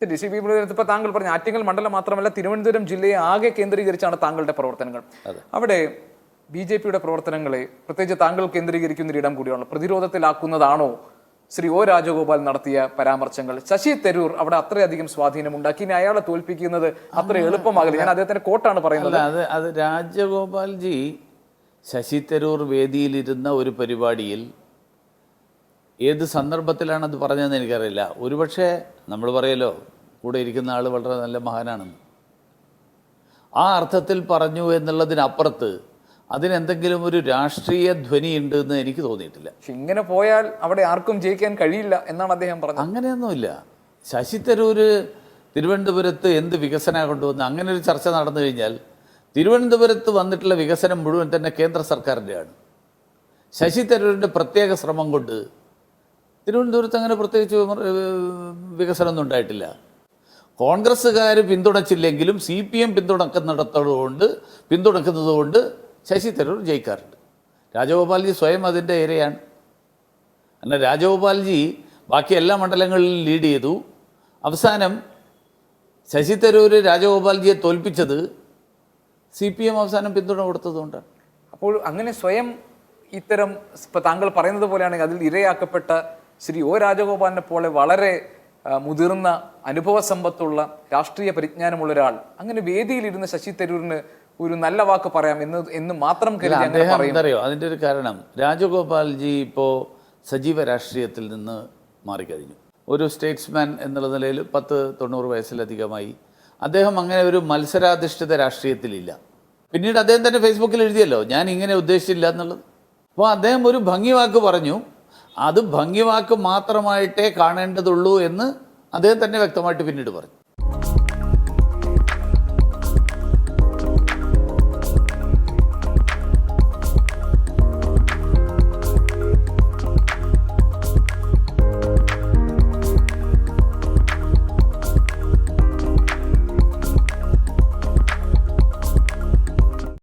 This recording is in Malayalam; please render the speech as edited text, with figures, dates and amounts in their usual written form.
ശരി, സി പി ഇപ്പോൾ താങ്കൾ പറഞ്ഞ ആറ്റിങ്ങൽ മണ്ഡലം മാത്രമല്ല തിരുവനന്തപുരം ജില്ലയെ ആകെ കേന്ദ്രീകരിച്ചാണ് താങ്കളുടെ പ്രവർത്തനങ്ങൾ. അവിടെ ബി ജെ പിയുടെ പ്രവർത്തനങ്ങളെ പ്രത്യേകിച്ച് താങ്കൾ കേന്ദ്രീകരിക്കുന്ന ഇടം കൂടിയാണ്. പ്രതിരോധത്തിലാക്കുന്നതാണോ ശ്രീ ഒ രാജഗോപാൽ നടത്തിയ പരാമർശങ്ങൾ? ശശി തരൂർ അവിടെ അത്രയധികം സ്വാധീനമുണ്ടാക്കി, ഇനി അയാളെ തോൽപ്പിക്കുന്നത് അത്ര എളുപ്പമാകില്ല. ഞാൻ അദ്ദേഹത്തിന്റെ കോട്ടാണ് പറയുന്നത്. അത് രാജഗോപാൽജി ശശി തരൂർ വേദിയിലിരുന്ന ഒരു പരിപാടിയിൽ ഏത് സന്ദർഭത്തിലാണ് അത് പറഞ്ഞതെന്ന് എനിക്കറിയില്ല. ഒരുപക്ഷെ നമ്മൾ പറയല്ലോ കൂടെ ഇരിക്കുന്ന ആൾ വളരെ നല്ല മഹാനാണെന്ന്, ആ അർത്ഥത്തിൽ പറഞ്ഞു എന്നുള്ളതിനപ്പുറത്ത് അതിനെന്തെങ്കിലും ഒരു രാഷ്ട്രീയ ധ്വനി ഉണ്ട് എന്ന് എനിക്ക് തോന്നിയിട്ടില്ല. പക്ഷെ ഇങ്ങനെ പോയാൽ അവിടെ ആർക്കും ജയിക്കാൻ കഴിയില്ല എന്നാണ് അദ്ദേഹം പറഞ്ഞത്. അങ്ങനെയൊന്നുമില്ല. ശശി തരൂർ തിരുവനന്തപുരത്ത് എന്ത് വികസനം കൊണ്ടുവന്ന് അങ്ങനെ ഒരു ചർച്ച നടന്നു കഴിഞ്ഞാൽ തിരുവനന്തപുരത്ത് വന്നിട്ടുള്ള വികസനം മുഴുവൻ തന്നെ കേന്ദ്ര സർക്കാരിൻ്റെയാണ്. ശശി തരൂരിൻ്റെ പ്രത്യേക ശ്രമം കൊണ്ട് തിരുവനന്തപുരത്ത് അങ്ങനെ പ്രത്യേകിച്ച് വികസനമൊന്നും ഉണ്ടായിട്ടില്ല. കോൺഗ്രസ്സുകാർ പിന്തുണച്ചില്ലെങ്കിലും CPM പിന്തുണക്കുന്നതുകൊണ്ട് ശശി തരൂർ ജയിക്കാറുണ്ട്. രാജഗോപാൽജി സ്വയം അതിൻ്റെ ഇരയാണ്. എന്നാൽ രാജഗോപാൽജി ബാക്കി എല്ലാ മണ്ഡലങ്ങളിലും ലീഡ് ചെയ്തു. അവസാനം ശശി തരൂർ രാജഗോപാൽജിയെ തോൽപ്പിച്ചത് CPM അവസാനം പിന്തുണ കൊടുത്തതുകൊണ്ടാണ്. അപ്പോൾ അങ്ങനെ സ്വയം ഇത്തരം ഇപ്പം താങ്കൾ പറയുന്നത് പോലെയാണെങ്കിൽ അതിൽ ഇരയാക്കപ്പെട്ട ശ്രീ ഒ രാജഗോപാലിനെ പോലെ വളരെ മുതിർന്ന അനുഭവ സമ്പത്തുള്ള രാഷ്ട്രീയ പരിജ്ഞാനമുള്ള ഒരാൾ അങ്ങനെ വേദിയിലിരുന്ന് ശശി തരൂരിന് ഒരു നല്ല വാക്ക് പറയാം എന്ന് മാത്രം കരുതി അറിയോ? അതിൻ്റെ ഒരു കാരണം രാജഗോപാൽജി ഇപ്പോൾ സജീവ രാഷ്ട്രീയത്തിൽ നിന്ന് മാറിക്കഴിഞ്ഞു. ഒരു സ്റ്റേറ്റ്സ്മാൻ എന്നുള്ള നിലയിൽ 90 വയസ്സിലധികമായി. അദ്ദേഹം അങ്ങനെ ഒരു മത്സരാധിഷ്ഠിത രാഷ്ട്രീയത്തിലില്ല. പിന്നീട് അദ്ദേഹം തന്നെ ഫേസ്ബുക്കിൽ എഴുതിയല്ലോ ഞാൻ ഇങ്ങനെ ഉദ്ദേശിച്ചില്ല എന്നുള്ളത്. അപ്പോൾ അദ്ദേഹം ഒരു ഭംഗിവാക്ക് പറഞ്ഞു, അത് ഭംഗിവാക്ക് മാത്രമായിട്ടേ കാണേണ്ടതുള്ളൂ എന്ന് അദ്ദേഹം തന്നെ വ്യക്തമായിട്ട് പിന്നീട് പറഞ്ഞു.